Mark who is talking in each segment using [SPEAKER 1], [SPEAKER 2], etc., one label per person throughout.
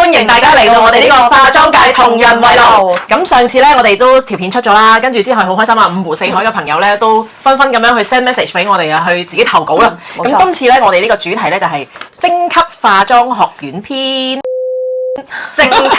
[SPEAKER 1] 歡迎大家嚟到我哋呢個化妝界同人圍爐。咁上次咧，我哋都條片出咗啦，跟住之後好開心啊！五湖四海嘅朋友咧都紛紛咁樣去 send message 俾我哋啊，去自己投稿啦。咁今次咧，我哋呢個主題咧就係徵級化妝學院篇。
[SPEAKER 2] 徵級，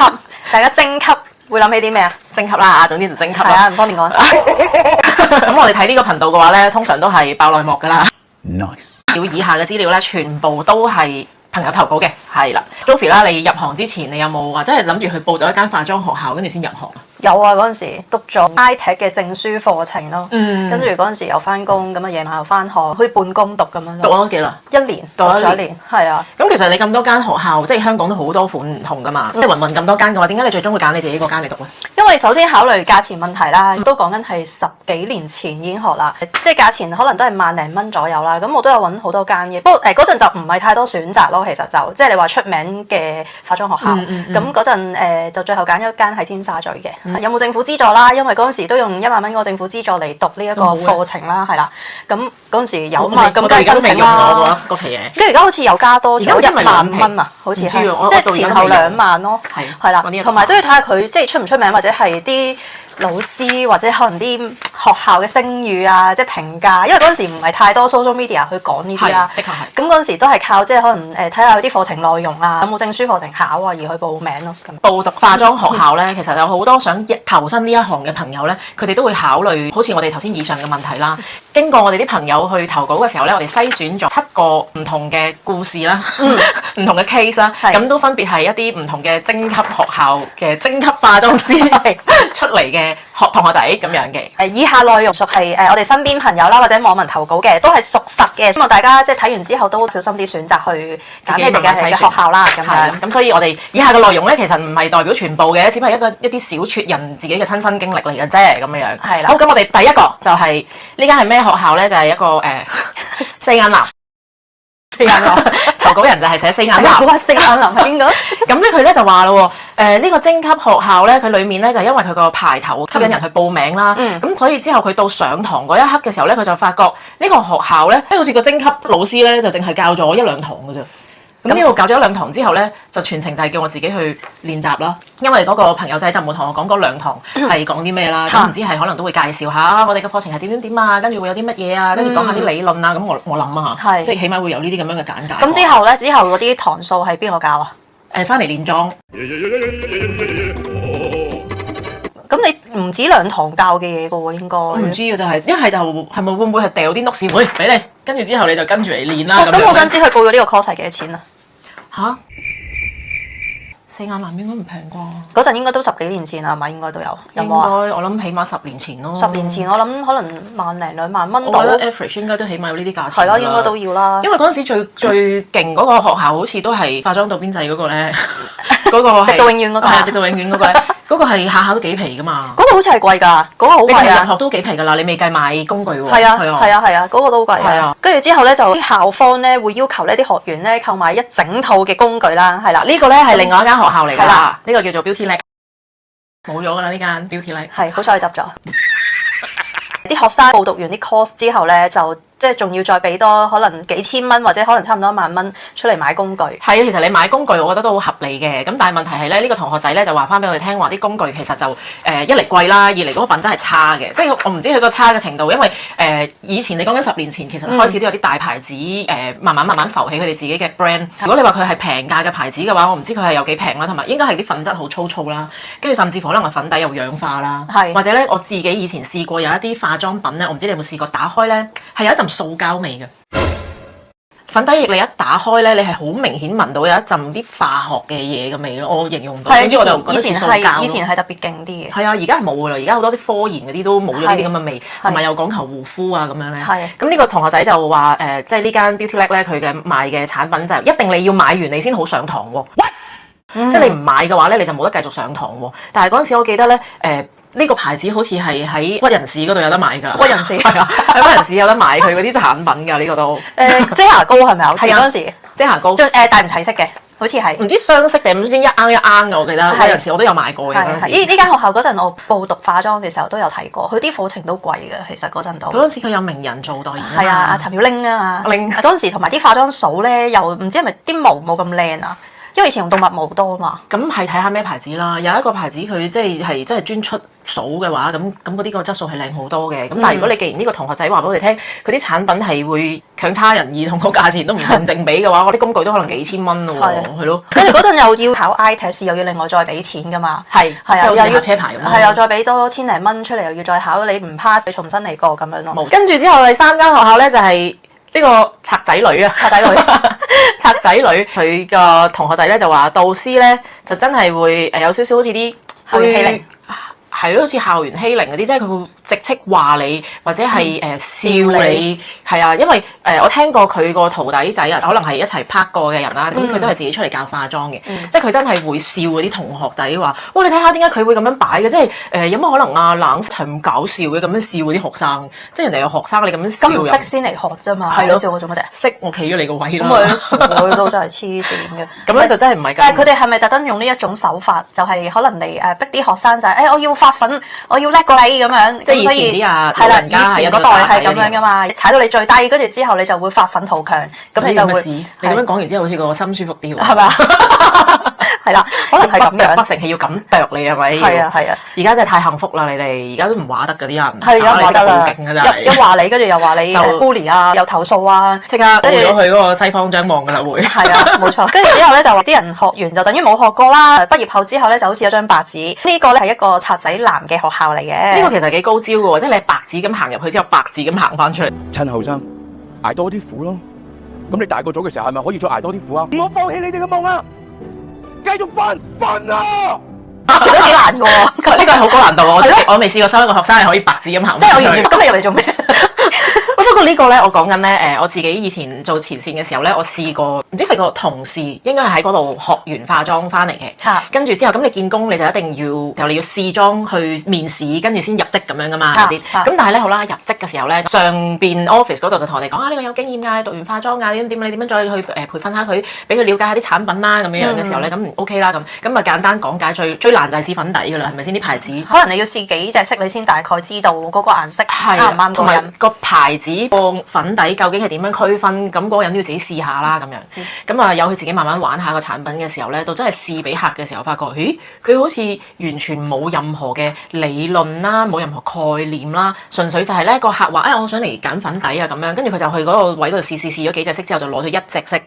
[SPEAKER 2] 大家徵級會諗起啲咩啊？
[SPEAKER 1] 徵級啦，總之就徵級啦。
[SPEAKER 2] 係啊，唔方便講。
[SPEAKER 1] 咁我哋睇呢個頻道嘅話咧，通常都係爆內幕噶啦。
[SPEAKER 3] Nice。
[SPEAKER 1] 以下嘅資料咧，全部都係朋友投稿嘅，係啦。Joffy 啦，你入行之前，你有冇話真係諗住去報咗一間化妝學校，跟住先入行啊？
[SPEAKER 2] 有啊，嗰陣時讀咗 ITech 嘅證書課程咯，跟住嗰陣時又翻工，咁啊夜晚又翻學，好似半工讀咁樣。
[SPEAKER 1] 讀咗幾耐？
[SPEAKER 2] 一年，讀咗一年，係啊。
[SPEAKER 1] 咁其實你咁多間學校，即係香港都好多款唔同噶嘛，即係雲咁多間嘅話，點解你最終會揀你自己嗰間嚟讀咧？
[SPEAKER 2] 因為首先考慮價錢問題啦，都講緊係10幾年前已經學啦，即係價錢可能都係萬零蚊左右啦。咁我都有揾好多間嘅，不過嗰陣就唔係太多選擇咯。其實就即係你話出名嘅化妝學校，咁嗰陣就最後揀咗一間喺尖沙咀嘅。有冇政府資助啦？因為嗰陣時都用1萬蚊嗰個政府資助嚟讀呢一個課程啦，係啦。咁嗰陣時有嘛，咁梗係申請啦。
[SPEAKER 1] 嗰期嘢，
[SPEAKER 2] 跟住而家好似又加多咗1萬蚊啊，好似係，即係前後2萬咯。係啦，同埋都要睇下佢即係出唔出名，或者係啲老師或者可能啲學校嘅聲譽啊，即係評價。因為嗰陣時唔係太多 social media 去講呢啲啦。
[SPEAKER 1] 的確係。
[SPEAKER 2] 咁嗰陣時都係靠即係可能睇下啲課程內容啊，有冇證書課程考啊，而去報名咯。咁
[SPEAKER 1] 報讀化妝學校咧，其實有好多想投身呢一行嘅朋友咧，佢哋都會考慮好似我哋頭先以上嘅問題啦。經過我哋啲朋友去投稿嘅時候咧，我哋篩選咗7個唔同嘅故事啦，唔同嘅 case 啦，咁都分別係一啲唔同嘅徵級學校嘅徵級化妝師出嚟嘅同學仔咁樣嘅。
[SPEAKER 2] 以下內容屬係我哋身邊朋友啦，或者網民投稿嘅，都係屬實嘅。希望大家即係睇完之後都小心啲選擇去揀你哋嘅學校啦。咁樣
[SPEAKER 1] 咁所以我哋以下嘅內容咧，其實唔係代表全部嘅，只係一啲小撮人自己嘅親身經歷嚟嘅啫，咁樣。
[SPEAKER 2] 係啦。
[SPEAKER 1] 好，咁我哋第一個就係呢間係咩學校咧？就係一個四眼男。四眼男投稿人就係寫四眼男。
[SPEAKER 2] 哇！四眼男係邊個？
[SPEAKER 1] 咁咧佢咧就話咯喎，呢個徵級學校咧，佢裡面咧就因為佢個牌頭吸引人去報名啦，咁所以之後佢到上堂嗰一刻嘅時候咧，佢就發覺呢個學校咧，即係好似個徵級老師咧，就淨係教咗1-2堂嘅啫。咁呢度教咗1-2堂之後咧，就全程就係叫我自己去練習啦。因為嗰個朋友仔就冇同我講嗰2堂係講啲咩啦，咁唔知係可能都會介紹下我哋嘅課程係點啊，跟住會有啲乜嘢啊，跟住講下啲理論啊。咁我諗啊嚇，即係起碼會有呢啲咁樣嘅簡介。
[SPEAKER 2] 咁之後咧，之後嗰啲堂數係邊個教啊？
[SPEAKER 1] 翻嚟練妝。
[SPEAKER 2] 咁你唔止2堂教嘅嘢嘅喎，應該。我
[SPEAKER 1] 唔知嘅就係一係就係咪會唔會係掉啲 notes 會俾你，跟住之後你就跟住嚟練啦。
[SPEAKER 2] 咁我想知佢報咗呢個 course 係幾多錢啊？
[SPEAKER 1] 嚇！四眼男應該唔平啩？
[SPEAKER 2] 嗰陣應該都10幾年前啦，係咪應該都有？有冇啊？
[SPEAKER 1] 應該我諗起碼10年前咯。
[SPEAKER 2] 10年前我諗可能1零2萬蚊到。
[SPEAKER 1] 我覺得 average 應該都起碼有呢啲價錢。
[SPEAKER 2] 係咯，應該都要啦。
[SPEAKER 1] 因為嗰陣時最勁嗰個學校好似都係化妝到邊際嗰個咧，嗰個
[SPEAKER 2] 直到永遠嗰個。
[SPEAKER 1] 係直到永遠嗰個，嗰個係下下都幾皮噶嘛。
[SPEAKER 2] 嗰個好似係貴㗎，嗰個好貴啊！
[SPEAKER 1] 你入學都幾皮㗎啦，你未計買工具喎。
[SPEAKER 2] 係啊，嗰個都好貴。
[SPEAKER 1] 係啊，
[SPEAKER 2] 跟住之後咧，就啲校方咧會要求呢啲學員咧購買一整套嘅工具啦，係啦。
[SPEAKER 1] 呢個咧係另外一間學校嚟㗎啦，呢個叫做 Beauty Lab，冇咗㗎啦呢間 Beauty Lab。
[SPEAKER 2] 係，好彩佢執咗。啲學生報讀完啲 course 之後咧，就即係仲要再俾多可能幾千蚊或者可能差唔多1萬蚊出嚟買工具。
[SPEAKER 1] 係啊，其實你買工具我覺得都好合理嘅。咁但係問題係咧，呢個同學仔咧就話翻俾我哋聽話啲工具其實就一嚟貴啦，二嚟嗰個品質係差嘅。即係我唔知佢個差嘅程度，因為以前你講緊10年前其實開始都有啲大牌子慢慢浮起佢哋自己嘅 brand。如果你話佢係平價嘅牌子嘅話，我唔知佢係有幾平啦，同埋應該係啲粉質好粗糙啦，跟住甚至乎可能係粉底又氧化啦，或者咧我自己以前試過有一啲化妝品咧，我唔知你有冇試過打開咧係有一陣塑膠味嘅。粉底液你一打開咧，你係好明顯聞到有一陣啲化學嘅嘢嘅味咯，我形容到。係
[SPEAKER 2] 以前係特別勁啲嘅。
[SPEAKER 1] 係啊，而家係冇㗎啦，而家好多啲科研嗰啲都冇咗呢啲咁嘅味，同埋又講求護膚啊咁樣咧。係。咁呢個同學仔就話即係呢間 Beauty Lab 咧，佢嘅賣嘅產品就係一定你要買完你先好上堂喎。即係你唔買嘅話咧，你就冇得繼續上堂喎。但係嗰陣時我記得咧，呢個牌子好似係喺屈人氏嗰度有得買㗎。
[SPEAKER 2] 屈人氏
[SPEAKER 1] 係啊，喺屈人氏有得買佢嗰啲產品㗎，呢個都。
[SPEAKER 2] 遮瑕膏係咪啊？係啊，嗰陣時
[SPEAKER 1] 遮瑕膏。
[SPEAKER 2] 大唔齊色嘅，好似係。
[SPEAKER 1] 唔知雙色定唔知一啱嘅，我記得。屈人氏我都有買過嘅嗰陣時。
[SPEAKER 2] 呢間學校嗰陣我報讀化妝嘅時候都有睇過，佢啲課程都貴嘅，其實嗰陣都。
[SPEAKER 1] 嗰陣時佢有名人做代言啊嘛。
[SPEAKER 2] 係啊，阿陳曉玲啊嘛。嗰陣時同埋啲化妝掃咧，又唔知係咪啲毛冇咁靚啊。因為以前用動物毛多啊嘛。
[SPEAKER 1] 咁係睇下咩牌子啦，有一個牌子佢即係真係專出數嘅話，咁嗰啲個質素係靚好多嘅。咁但係如果你既然呢個同學仔話俾我哋聽，佢啲產品係會強差人意，同個價錢都唔成正比嘅話，我啲工具都可能幾千蚊咯喎，係咯。
[SPEAKER 2] 跟住嗰陣又要考 I test，又要另外再俾錢噶嘛。
[SPEAKER 1] 係
[SPEAKER 2] 啊，
[SPEAKER 1] 又要車牌咁。
[SPEAKER 2] 係又再俾多千零蚊出嚟，又要再考，你唔 pass，你重新嚟過咁樣咯。
[SPEAKER 1] 跟住之後第3間學校咧就係呢個賊仔女啊，
[SPEAKER 2] 賊仔女，
[SPEAKER 1] 賊仔女佢個同學仔咧就話導師咧就真係會有少少好似啲
[SPEAKER 2] 校園欺凌，
[SPEAKER 1] 係咯，好似校園欺凌嗰啲，即係佢會直斥話你或者係笑你，係啊，因為我聽過佢個徒弟仔啊，可能係一齊拍過嘅人啦，咁佢都係自己出嚟教化妝嘅，即係佢真係會笑嗰啲同學仔話，哇你睇下點解佢會咁樣擺嘅，即係有乜可能啊冷係咁搞笑嘅咁樣笑嗰啲學生，即係人哋有學生你咁樣笑，
[SPEAKER 2] 咁唔識先嚟學啫嘛，係咯，笑我做乜啫？
[SPEAKER 1] 識我企咗你個位啦，
[SPEAKER 2] 咁咪傻到真係黐線嘅，
[SPEAKER 1] 咁咧就真係唔係咁。
[SPEAKER 2] 但係佢哋係咪特登用呢一種手法，就係可能嚟逼啲學生就係我要發奮，我要叻過你咁樣，
[SPEAKER 1] 即係以前啲
[SPEAKER 2] 係啦，以前嗰代係咁樣噶嘛，踩到你最低，跟住之後你就會發奮圖強，咁你就會
[SPEAKER 1] 你咁樣講完之後，好似個心舒服啲喎，
[SPEAKER 2] 係咪啊？係啦，可能係咁樣，
[SPEAKER 1] 不成器要咁啄你係咪？
[SPEAKER 2] 係啊係啊，
[SPEAKER 1] 而家真係太幸福啦！你哋而家都唔話得嗰啲人，
[SPEAKER 2] 係而家話得啦，
[SPEAKER 1] 好勁啊真係，
[SPEAKER 2] 一話你，跟住又話你 bully 啊，又投訴啊，
[SPEAKER 1] 即刻換咗去嗰個西方張望噶啦會。
[SPEAKER 2] 係啊，冇錯。跟住之後咧就話啲人學完就等於冇學過啦。畢業後之後咧就好似有張白紙。呢個咧係一個賊仔男嘅學校嚟嘅。
[SPEAKER 1] 呢個其實幾高招嘅喎，即係你係白紙咁行入去之後，白紙咁行翻出嚟。
[SPEAKER 3] 趁後生捱多啲苦咯。咁你大個咗嘅時候係咪可以再捱多啲苦啊？唔好放棄你哋嘅夢啊！繼續瞓啊！
[SPEAKER 2] 其實都幾難嘅喎，
[SPEAKER 1] 呢個係好高難度喎。我未試過收一個學生係可以白紙咁行。
[SPEAKER 2] 即係我完全今日入嚟做咩？
[SPEAKER 1] 不過呢個咧，我講緊咧，我自己以前做前線嘅時候咧，我試過，唔知係個同事應該係喺嗰度學完化妝翻嚟嘅，跟住之後咁你見工你就一定要你要試妝去面試，跟住先入職咁樣噶嘛，係咪先？咁但係咧好啦，入職嘅時候咧，上邊 office 嗰度就同我哋講啊，呢個有經驗㗎，讀完化妝啊，點你點樣再去培訓下佢，俾佢了解下啲產品啦，咁樣嘅時候咧，咁 OK 啦，咁啊簡單講解最難就係試粉底㗎啦，係咪先啲牌子？
[SPEAKER 2] 可能你要試幾隻色，你先大概知道嗰個顏色啱唔啱
[SPEAKER 1] 同埋個牌子個粉底究竟係點樣區分？咁嗰個人都要自己試下啦，咁樣。咁啊，由佢自己慢慢玩下個產品嘅時候咧，到真係試俾客嘅時候，發覺，咦，佢好似完全冇任何嘅理論啦，冇任何概念啦，純粹就係咧個客話，我想嚟揀粉底啊咁樣，跟住佢就去嗰個位嗰度試咗幾隻色之後，就攞咗一隻色，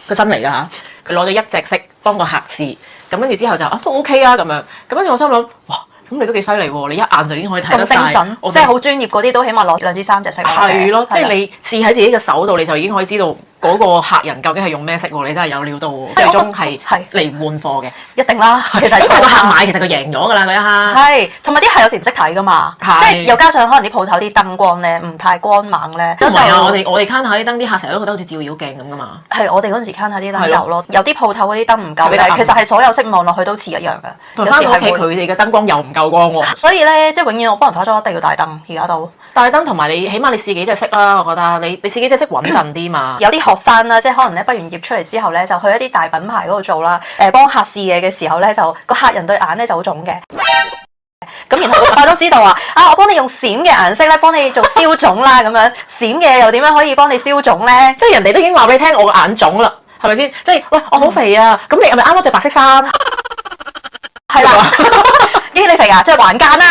[SPEAKER 1] 佢新嚟㗎嚇，佢攞咗一隻色幫個客試，咁跟住之後就都 OK 啊咁樣，咁跟住我心諗，哇！咁你都幾犀利喎！你一眼就已經可以睇得晒，
[SPEAKER 2] 咁精準，即係好專業嗰啲都起碼攞2至3隻色。
[SPEAKER 1] 係咯，即係你試喺自己嘅手度，你就已經可以知道嗰個客人究竟係用咩色喎？你真係有料到喎！最終係嚟換貨嘅，
[SPEAKER 2] 一定啦。其實
[SPEAKER 1] 個客買，其實佢贏咗㗎啦嗰一刻。
[SPEAKER 2] 係，同埋啲客有時唔識睇㗎嘛，即係又加上可能啲鋪頭啲燈光咧唔太光猛咧。
[SPEAKER 1] 唔係啊！我哋 counter 啲燈，啲客成日都覺得好似照妖鏡咁㗎嘛。
[SPEAKER 2] 係我哋嗰陣時 counter 啲燈有咯，有啲鋪頭嗰啲燈唔夠嘅，其實係所有色望落去都似一樣㗎。
[SPEAKER 1] 同翻屋企佢哋嘅燈光又唔夠光喎。
[SPEAKER 2] 所以咧，即係永遠我幫人化妝一定要帶燈，而家都
[SPEAKER 1] 帶燈同埋你起碼你試幾隻色啦，我覺得你試幾隻色穩陣啲嘛。
[SPEAKER 2] 有啲學生啦，即係可能咧畢完業出嚟之後咧，就去一啲大品牌嗰度做啦。幫客試嘢嘅時候咧，就個客人對眼咧就好腫嘅。咁然後個化妝師就話：我幫你用閃嘅顏色咧，幫你做消腫啦咁樣。閃嘅又點樣可以幫你消腫咧？
[SPEAKER 1] 即係人哋都已經話俾你聽，我個眼腫啦，係咪先？即係喂，我好肥啊，咁你係咪啱啱着白色衫？
[SPEAKER 2] 係啦，咦你肥啊，着橫間啦，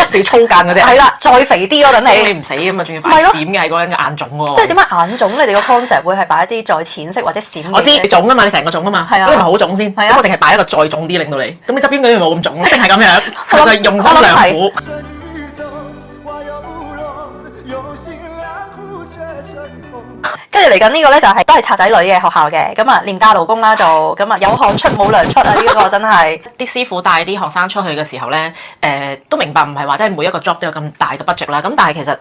[SPEAKER 1] 仲要粗間嗰隻。
[SPEAKER 2] 係啦，再肥啲咯，等你。
[SPEAKER 1] 你唔死咁嘛，仲要擺閃嘅係嗰個人嘅眼腫喎。
[SPEAKER 2] 即係點解眼腫？你哋個 concept 會係擺一啲再淺色或者閃嘅？
[SPEAKER 1] 我知你腫啊嘛，你成個腫啊嘛，咁你咪好腫先。咁我淨係擺一個再腫啲，令到你。咁你側邊嗰啲咪冇咁腫咯，一定係咁樣。佢係用心良苦。
[SPEAKER 2] 跟住嚟緊呢個咧就係都係賊仔女嘅學校嘅，咁啊廉價勞工啦做，咁啊有汗出冇糧出啊！呢個真係
[SPEAKER 1] 啲師傅帶啲學生出去嘅時候咧，都明白唔係話真係每一個 job 都有咁大嘅 budget 啦。咁但係其實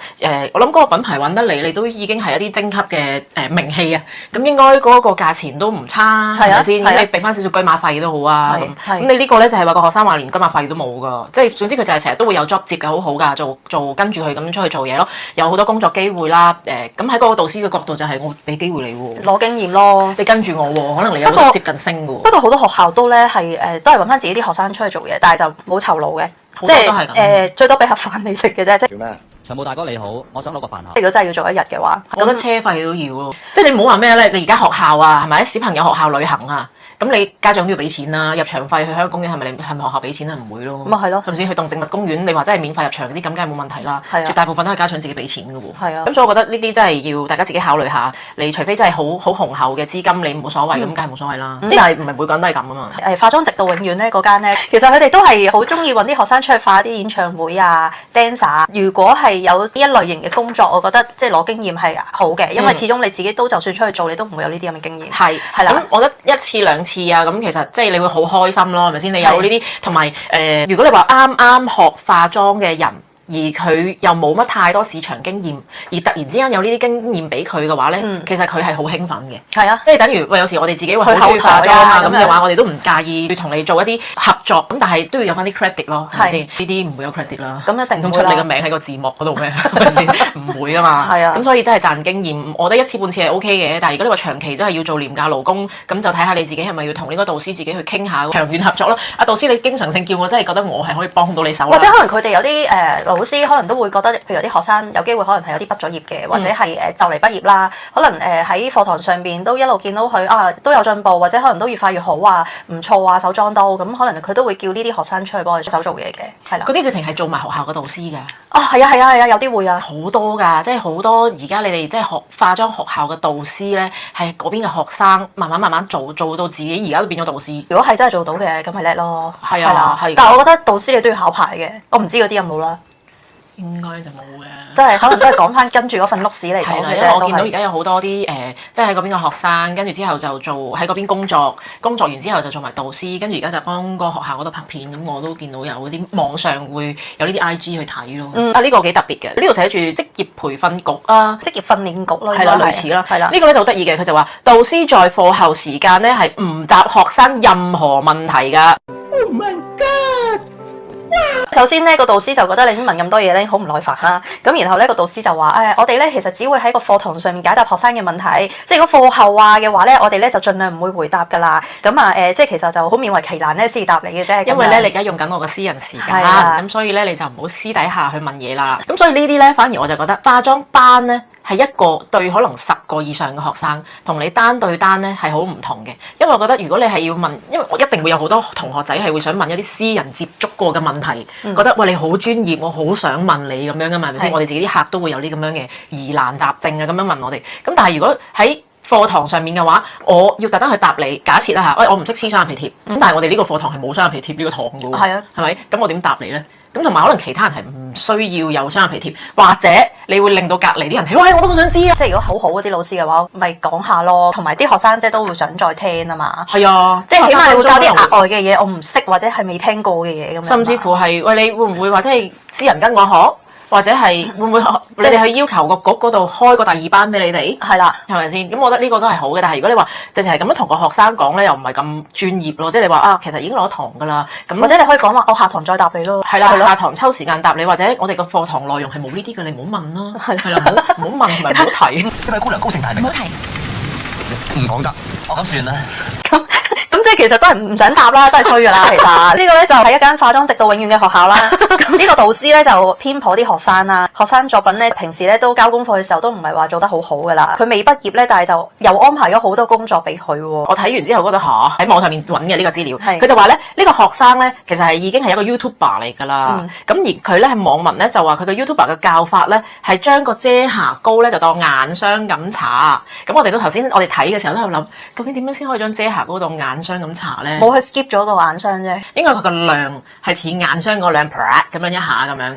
[SPEAKER 1] 我諗嗰個品牌揾得嚟，你都已經係一啲精級嘅名氣啊。咁應該嗰個價錢都唔差，係咪先？咁你俾翻少少車馬費都好啊。咁你呢個咧就係話個學生話連車馬費都冇㗎，即係總之佢就係成日都會有 job 接嘅好好㗎，做跟住佢咁出去做嘢咯，有好多工作機會啦。咁喺嗰個導師嘅角度就係我俾機會你喎，
[SPEAKER 2] 攞經驗咯，
[SPEAKER 1] 你跟住我喎，可能你有得接近升嘅喎。
[SPEAKER 2] 不過好多學校都咧係都係揾翻自己啲學生出去做嘢，但係就冇酬勞嘅，即係最多俾盒飯你食嘅啫。
[SPEAKER 3] 做咩？
[SPEAKER 4] 長毛大哥你好，我想攞個飯盒。
[SPEAKER 2] 如果真係要做一日嘅話，
[SPEAKER 1] 我覺得車費都要咯，即係你唔好話咩咧，你而家學校啊，係咪？小朋友學校旅行啊，咁你家長都要俾錢啦，入場費去海洋公園係咪學校俾錢啊？唔會咯。
[SPEAKER 2] 咁啊係咯，
[SPEAKER 1] 係咪先？去動植物公園，你話真係免費入場嗰啲，咁梗係冇問題啦。
[SPEAKER 2] 係啊
[SPEAKER 1] 絕大部分都係家長自己俾錢嘅喎。
[SPEAKER 2] 係啊
[SPEAKER 1] 咁所以我覺得呢啲真係要大家自己考慮下。你除非真係好雄厚嘅資金，你冇所謂，咁梗係冇所謂啦。但係唔係每個人都係咁啊嘛。
[SPEAKER 2] 化妝直到永遠咧嗰間咧，其實佢哋都係好中意揾啲學生出去化啲演唱會啊、dancer。如果係有呢一類型嘅工作，我覺得即係攞經驗係好嘅，因為始終你自己都就算出去做，你都唔會有呢啲咁嘅經驗。係啦。
[SPEAKER 1] 咁我覺得一次兩次啊，咁其實即係你會好開心咯，係咪先？你有呢啲同埋如果你話啱啱學化妝嘅人。而佢又冇乜太多市場經驗，而突然之間有呢啲經驗俾佢嘅話咧，其實佢係好興奮嘅。
[SPEAKER 2] 係啊，
[SPEAKER 1] 即係等於有時我哋自己會好中意化妝啊咁嘅話，我哋都唔介意要同你做一啲合作，咁但係都要有翻啲 credit 咯，係咪先？呢啲唔會有 credit 啦。
[SPEAKER 2] 咁一定唔會啦。
[SPEAKER 1] 出你個名喺個字幕嗰度咩？係咪先？唔會噶嘛。
[SPEAKER 2] 係啊。
[SPEAKER 1] 咁所以真係賺經驗，我覺得一次半次係 OK 嘅。但係如果你話長期真係要做廉價勞工，咁就睇下你自己係咪要同呢個導師自己去傾下長遠合作咯。阿導師，你經常性叫我真係覺得我係可以幫到你手啦。
[SPEAKER 2] 或者可能佢哋有啲老師可能都會覺得，譬如有啲學生有機會可能係有啲畢咗業嘅，或者係就嚟畢業啦，可能喺課堂上邊都一路見到佢都有進步，或者可能都越快越好啊，唔錯啊，手裝刀咁，可能佢都會叫呢啲學生出去幫佢手做嘢嘅，係啦。
[SPEAKER 1] 嗰啲直情係做埋學校嘅導師㗎。
[SPEAKER 2] 係啊，有啲會啊，
[SPEAKER 1] 好多㗎，即係好多而家你哋即係學化妝學校嘅導師咧，係嗰邊嘅學生慢慢做到自己而家都變咗導師。
[SPEAKER 2] 如果係真係做到嘅，咁咪叻咯。
[SPEAKER 1] 係啊，係。
[SPEAKER 2] 但係我覺得導師你都要考牌嘅，我唔知嗰啲有冇啦。
[SPEAKER 1] 應該就冇嘅，
[SPEAKER 2] 都係可能都係講翻跟住嗰份碌屎嚟講嘅啫。
[SPEAKER 1] 因為我見到而家有好多啲即係喺嗰邊嘅學生，跟住之後就做喺嗰邊工作完之後就做埋導師，跟住而家就幫個學校嗰度拍片，咁我都見到有啲網上會有呢啲 IG 去睇咯。呢個幾特別嘅，呢度寫住職業培訓局啊，
[SPEAKER 2] 職業訓練局咯，
[SPEAKER 1] 係啦，類似啦，
[SPEAKER 2] 係啦。
[SPEAKER 1] 呢個咧就好得意嘅，佢就話導師在課後時間咧係唔答學生任何問題㗎。
[SPEAKER 3] Oh my god！
[SPEAKER 2] 首先呢個導師就覺得你問咁多嘢咧好唔耐煩啦，咁然後呢個導師就話我哋咧其實只會喺個課堂上面解答學生嘅問題，即係如果課後嘅話咧，我哋咧就盡量唔會回答㗎啦。咁即係其實就好勉為其難咧先答你嘅啫。
[SPEAKER 1] 因為咧你而家用緊我個私人時間，咁所以咧你就唔好私底下去問嘢啦。咁所以呢啲咧反而我就覺得化妝班咧係一個對可能10個以上嘅學生，同你單對單咧係好唔同嘅。因為我覺得如果你係要問，因為我一定會有好多同學仔係會想問一啲私人接觸過嘅問題，覺得喂你好專業，我好想問你咁樣噶嘛，係咪先？我哋自己啲客都會有啲咁樣嘅疑難雜症啊，咁樣問我哋。咁但係如果喺課堂上面嘅話，我要特登去答你。假設啦嚇，喂我唔識黐雙眼皮貼，咁但係我哋呢個課堂係冇雙眼皮貼呢個堂噶喎，
[SPEAKER 2] 係啊，
[SPEAKER 1] 係咪？咁我點答你咧？咁同埋可能其他人係唔需要有雙眼皮貼，或者你會令到隔離啲人喂我都好想知啊！
[SPEAKER 2] 即係如果好好嗰啲老師嘅話，咪講下咯，同埋啲學生即係都會想再聽啊嘛。
[SPEAKER 1] 係啊，
[SPEAKER 2] 即係起碼你會教啲額外嘅嘢，我唔識或者係未聽過嘅嘢咁樣。
[SPEAKER 1] 甚至乎係喂你會唔會或者係私人跟我學？或者係會唔會即係你去要求個局嗰度開個第2班俾你哋？
[SPEAKER 2] 係啦，
[SPEAKER 1] 係咪先？咁我覺得呢個都係好嘅。但係如果你話直情係咁樣同個學生講咧，又唔係咁專業咯。即係你話其實已經攞堂㗎啦。咁
[SPEAKER 2] 或者你可以講話，我下堂再答你咯。
[SPEAKER 1] 係啦，下堂抽時間答你，或者我哋個課堂內容係冇呢啲嘅，你唔好問啦。係啦，唔好問同埋唔好提。
[SPEAKER 4] 呢位姑娘高盛大名，唔好提，唔講得，我咁算啦。
[SPEAKER 2] 咁即係其實都係唔想答啦，都係衰㗎啦。其實呢個咧就係一間化妝直到永遠嘅學校啦。咁呢個導師咧就偏頗啲學生啦。學生作品咧平時咧都交功課嘅時候都唔係話做得好好㗎啦。佢未畢業咧，但係就又安排咗好多工作俾佢喎。
[SPEAKER 1] 我睇完之後覺得喺網上面揾嘅呢個資料，佢就話咧呢個學生咧其實係已經係一個 YouTuber 嚟㗎啦。咁而佢咧係網民咧就話佢個 YouTuber 嘅教法咧係將個遮瑕膏咧就當眼霜咁搽。咁我哋都頭先我哋睇嘅時候都喺度諗，究竟點樣先可以將遮瑕膏當眼霜咁搽咧？
[SPEAKER 2] 冇去 skip 咗個眼霜啫，
[SPEAKER 1] 應該佢個量係似眼霜個量，咁樣一下咁樣。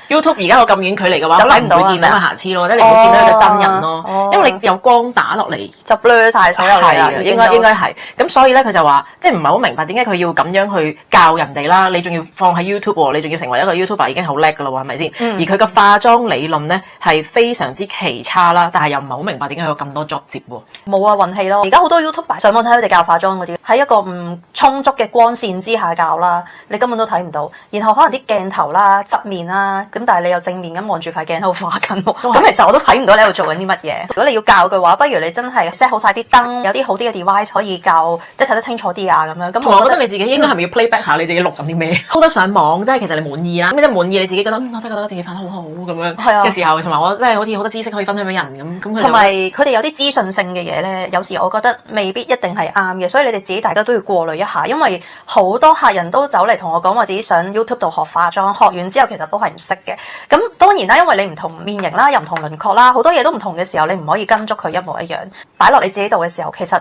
[SPEAKER 1] YouTube 而家我咁遠距離嘅話，就睇唔到見到個瑕疵咯，即係你唔會見到佢個真人咯，因為你有光打落嚟
[SPEAKER 2] 就 blur 曬所有嘢啦。
[SPEAKER 1] 應該係。咁所以咧，佢就話即係唔係好明白點解佢要咁樣去教人哋啦？你仲要放喺 YouTube 喎，你仲要成為一個 YouTuber 已經好叻㗎啦喎，係咪先？而佢個化妝理論咧係非常之奇差啦，但係又唔係好明白點解佢有咁多作接喎。
[SPEAKER 2] 冇啊，運氣咯！而家好多 YouTuber 上網睇佢哋教化妝嗰啲，喺一個唔充足嘅光線之下教啦，你根本都睇唔到。然後可能啲鏡頭啦、側面啦，咁咁但係你又正面咁望住塊鏡喺度化緊喎，咁其實我都睇唔到你喺度做緊啲乜嘢。如果你要教嘅話，不如你真係 set 好晒啲燈，有啲好啲嘅 device 可以教，即係睇得清楚啲啊咁樣。咁
[SPEAKER 1] 我覺得你自己應該係咪要 playback 下你自己錄緊啲咩，po 得上網，即係其實你滿意啦。咁即係滿意你自己覺得，我真係覺得自己拍得好好咁樣嘅時候，同埋我真係好似好多知識可以分享俾人咁。
[SPEAKER 2] 同埋佢哋有啲資訊性嘅嘢咧，有時我覺得未必一定係啱嘅，所以你哋自己大家都要過濾一下，因為好多客人都走嚟同我講話自己上 YouTube 度學化妝，學完之後其實都係唔識嘅。咁當然啦，因為你唔同面型啦，又唔同輪廓啦，好多嘢都唔同嘅時候，你唔可以跟足佢一模一樣擺落你自己度嘅時候，其實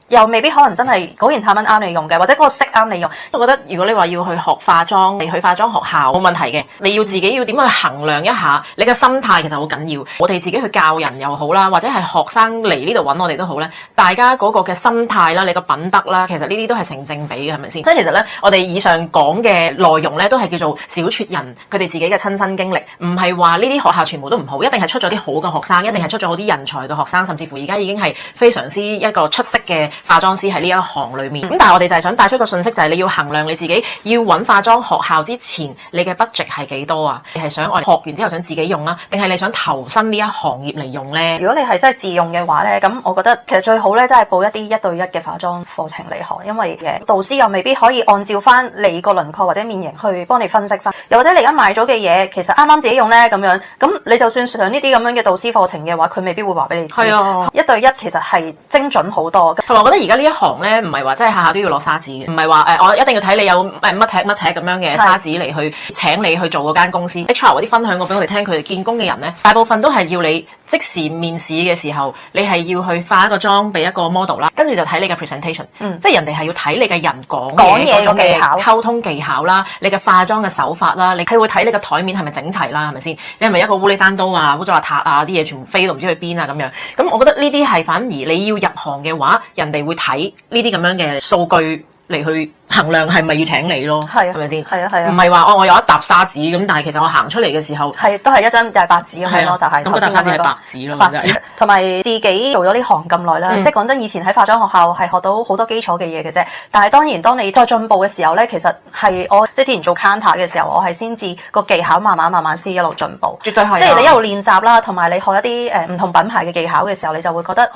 [SPEAKER 2] 又未必可能真係嗰件產品啱你用嘅，或者嗰個色啱你用。
[SPEAKER 1] 我覺得如果你話要去學化妝，你去化妝學校冇問題嘅，你要自己要點樣去衡量一下你嘅心態，其實好緊要。我哋自己去教人又好啦，或者係學生嚟呢度揾我哋都好咧，大家嗰個嘅心態啦，你個品德啦，其實呢啲都係成正比嘅，係咪先？所以其實咧，我哋以上講嘅內容咧，都係叫做小撮人佢哋自己嘅親身經歷，唔係話呢啲學校全部都唔好，一定係出咗啲好嘅學生，一定係出咗好啲人才嘅學生，甚至乎而家已經係非常之一個出色嘅化妝師喺呢一行裏面。咁但係我哋就係想帶出一個信息，就係你要衡量你自己要揾化妝學校之前，你嘅 budget 係幾多啊？你係想我哋學完之後想自己用啦，定係你想投身呢一行業嚟用呢？
[SPEAKER 2] 如果你係真係自用嘅話咧，咁我覺得其實最好咧，真係報一啲1對1嘅化妝課程嚟學，因為導師又未必可以按照翻你個輪廓或者面型去幫你分析翻，又或者你而家買咗嘅嘢其實啱啱自己用咧咁樣，咁你就算上呢啲咁樣嘅導師課程嘅話，佢未必會話俾你知。係啊，1對1其實係精準好多。
[SPEAKER 1] 同埋我覺得而家呢一行咧，唔係話真係下下都要攞沙紙嘅，唔係話我一定要睇你有乜踢咁樣嘅沙紙嚟去請你去做嗰間公司。HR 嗰啲分享過俾我哋聽，佢哋見工嘅人咧，大部分都係要你即時面試嘅時候，你係要去化一個妝俾一個 model 啦，跟住就睇你嘅 presentation，即係人哋係要睇你嘅人講嘢嘅技巧、溝通技巧啦，你嘅化妝嘅手法啦，你佢會睇你嘅台面係咪整齊啦，係咪先？你係咪一個烏里單刀啊、污糟邋遢啊，啲嘢全部飛到唔知去邊啊咁樣？咁我覺得呢啲係反而你要入行嘅話，人哋會睇呢啲咁樣嘅數據嚟去衡量係咪要請你咯，係咪先？係啊，唔係話我有一沓沙紙咁，但係其實我行出嚟嘅時候
[SPEAKER 2] 都係一張又係白紙咁樣咯，就係
[SPEAKER 1] 咁嗰沓沙紙係白紙咯，
[SPEAKER 2] 白紙。同埋自己做咗呢行咁耐啦，即係講真，以前喺化妝學校係學到好多基礎嘅嘢嘅啫。但係當然，當你再進步嘅時候咧，其實係我即係之前做 counter 嘅時候，我係先至個技巧慢慢先一路進步。絕對係，即係你一路練習啦，同埋你學一啲唔同品牌嘅技巧嘅時候，你就會覺得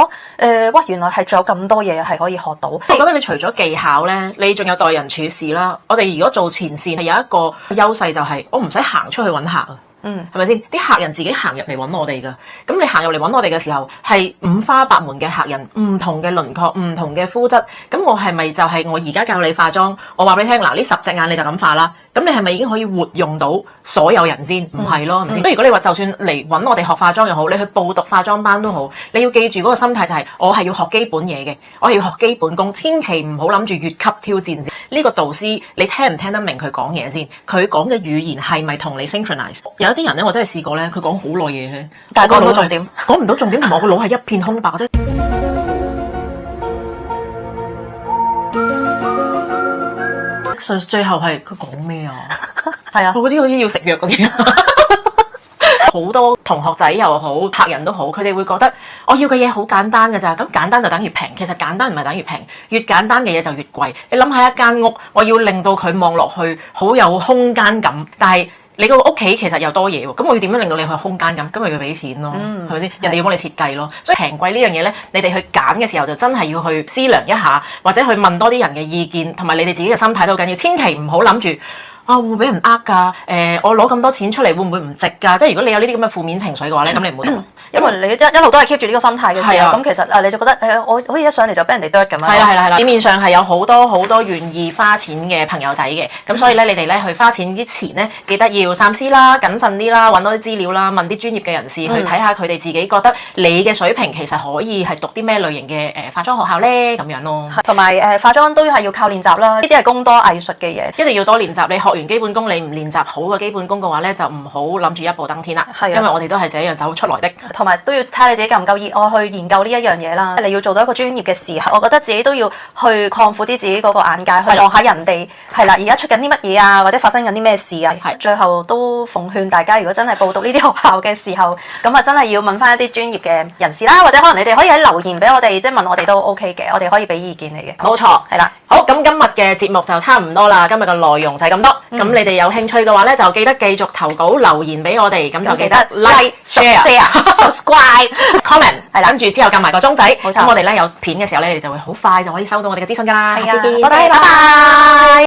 [SPEAKER 2] 哇，原來係仲有咁多嘢係可以學到。我
[SPEAKER 1] 覺得你除咗技巧咧，你仲有待人處事啦。我哋如果做前線係有一個優勢，就係我唔使行出去揾客啊。係咪先？啲客人自己行入嚟揾我哋噶，咁你行入嚟揾我哋嘅時候，係五花八門嘅客人，唔同嘅輪廓，唔同嘅膚質，咁我係咪就係我而家教你化妝？我話俾你聽，嗱，呢10隻眼你就咁化啦。咁你係咪已經可以活用到所有人先？唔係咯，係咪先？所以如果你話就算嚟揾我哋學化妝又好，你去報讀化妝班都好，你要記住嗰個心態就係我係要學基本嘢嘅，我係要學基本功，千祈唔好諗住越級挑戰先。呢個導師你聽唔聽得明佢講嘢先？佢講嘅語言係咪同你 synchronize？有啲人咧，我真係試過咧，佢講好耐嘢咧，
[SPEAKER 2] 但係講唔到重點，
[SPEAKER 1] 講唔到重點，同埋我個腦係一片空白啫。最後係佢講咩啊？係啊，我好似要食藥嗰啲。好多同學仔又好，客人都好，佢哋會覺得我要嘅嘢好簡單㗎咋，咁簡單就等於平。其實簡單唔係等於平，越簡單嘅嘢就越貴。你諗下一間屋，我要令到佢望落去好有空間感，但係你個屋企其實又多嘢喎，咁我要點樣令到你去空間感？咁咪要俾錢咯，係咪先？人哋要幫你設計咯，所以平貴呢樣嘢咧，你哋去揀嘅時候就真係要去思量一下，或者去問多啲人嘅意見，同埋你哋自己嘅心態都好緊要，千祈唔好諗住。會唔會俾人呃㗎？我攞咁多錢出嚟會唔會唔值㗎？即係如果你有呢啲咁嘅負面情緒嘅話咧，咁你唔好。
[SPEAKER 2] 因為你一路都係 keep 住呢個心態嘅時候，咁其實你就覺得我好似一上嚟就俾人哋啄咁樣。
[SPEAKER 1] 係啦。市面上係有好多願意花錢嘅朋友仔嘅，咁所以咧你哋咧去花錢之前咧，記得要三思啦、謹慎啲啦、揾多啲資料啦，問啲專業嘅人士去睇下佢哋自己覺得你嘅水平其實可以係讀啲咩類型嘅化妝學校咧咁樣咯。同埋
[SPEAKER 2] 化妝都係要靠練習啦，呢啲係功多藝術嘅嘢，
[SPEAKER 1] 一定要多練習。你學完基本功，你唔練習好嘅基本功嘅話咧，就唔好諗住一步登天啦。因為我哋都係這樣走出來的。
[SPEAKER 2] 同埋都要睇下你自己夠唔夠熱愛去研究呢一樣嘢啦。你要做到一個專業嘅時候，我覺得自己都要去擴闊啲自己嗰個眼界，去望下人哋係啦，而家出緊啲乜嘢啊，或者發生緊啲咩事啊。最後都奉勸大家，如果真係報讀呢啲學校嘅時候，咁啊真係要問翻一啲專業嘅人士啦，或者可能你哋可以喺留言俾我哋，即係問我哋都 OK 嘅，我哋可以俾意見你嘅。
[SPEAKER 1] 冇錯，
[SPEAKER 2] 係啦。
[SPEAKER 1] 好，咁今日嘅節目就差唔多啦，今日嘅內容就係咁多。咁你哋有興趣嘅話咧，就記得繼續投稿留言俾我哋，咁就記得 like、share、subscribe、comment， 係啦，跟住之後撳埋個鐘仔，
[SPEAKER 2] 冇錯
[SPEAKER 1] 咁我哋咧有片嘅時候咧，你哋就會好快就可以收到我哋嘅資訊㗎啦。下次見，
[SPEAKER 2] 拜拜。